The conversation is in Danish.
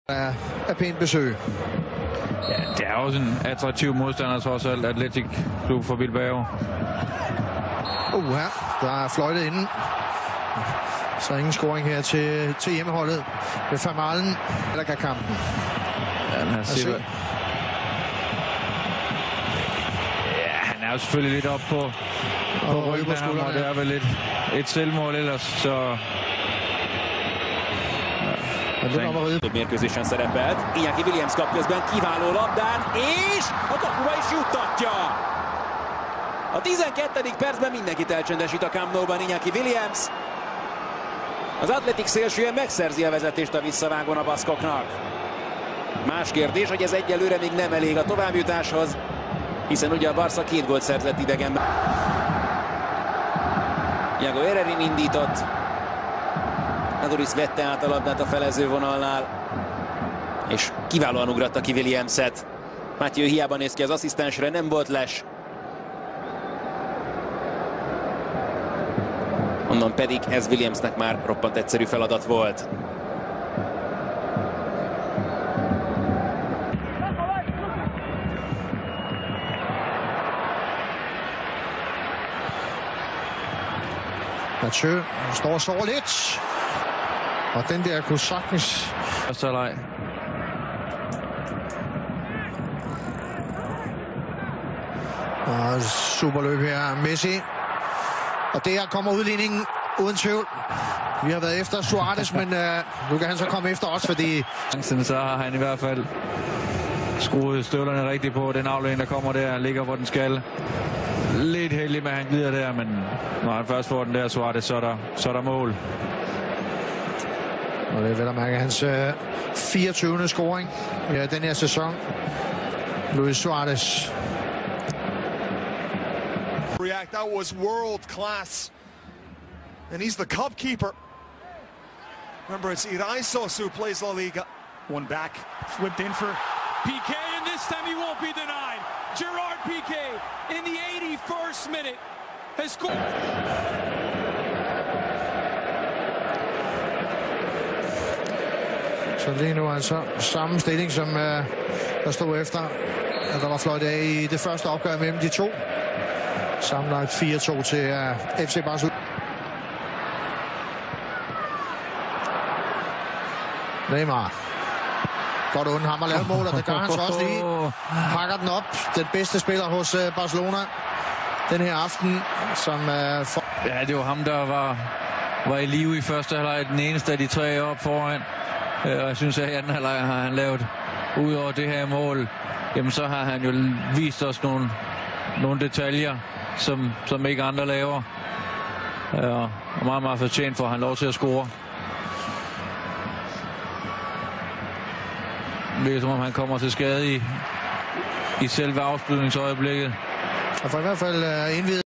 af pænt besøg. Ja, det er også en attraktiv modstander, trods alt, Athletic Klub for Bilbao. Her, der er fløjtet inden. Så ingen scoring her til hjemmeholdet. Med Van Malen, der kan kampen. Ja, han er jo selvfølgelig lidt op på ryggen af ham, og det er vel et selvmål ellers, så... Több mérkőzésen szerepelt. Iñaki Williams kap közben kiváló labdát, és a kapuba is juttatja. A 12. percben mindenkit elcsendesít a Camp Nou-ban Iñaki Williams. Az Athletic szélsője megszerzi a vezetést a visszavágón a baszkoknak. Más kérdés, hogy ez egyelőre még nem elég a továbbjutáshoz, hiszen ugye a Barca 2 gólt szerzett idegenben. Iago Ererin indított. Adoris vette át a labdát a felezővonalnál, és kiválóan ugratta ki Williamset. Mathieu hiába néz ki az asszisztensre, nem volt les. Onnan pedig ez Williamsnek már roppant egyszerű feladat volt. Mathieu står og sover lidt. Og den der kunne sagtens... Og superløb her, Messi. Og der kommer udligningen uden tvivl. Vi har været efter Suarez, men nu kan han så komme efter os, fordi... Så har han i hvert fald skruet støvlerne rigtigt på. Den afledning, der kommer der, ligger hvor den skal. Lidt heldig med, at han glider der, men når han først får den der Suarez, så er der mål. Og det er vel at mærke hans 24. scoring i den her sæson. Luis Suarez. That was world class. And he's the cup keeper. Remember, it's Iraisos who plays La Liga. One back, flipped in for Piqué, and this time he won't be denied. Gerard Piqué in the 81st minute has scored. Så lige nu altså samme stilling, som der stod efter, at der var fløjtet af i det første opgør mellem de to. Sammenlagt 4-2 til FC Barcelona. Neymar. Godt uden ham at lave mål, og det gør han så også lige. Pakker den op. Den bedste spiller hos Barcelona den her aften, som... Ja, det var ham, der var i live i første halvleg. Den eneste af de tre op foran. Og jeg synes, at i anden halvleg har han lavet, ud over det her mål, jamen så har han jo vist os nogle detaljer, som ikke andre laver. Og meget, meget fortjent for, at han lov til at score. Det er som om, han kommer til skade i selve afslutningsøjeblikket. Og for i hvert fald indvidet.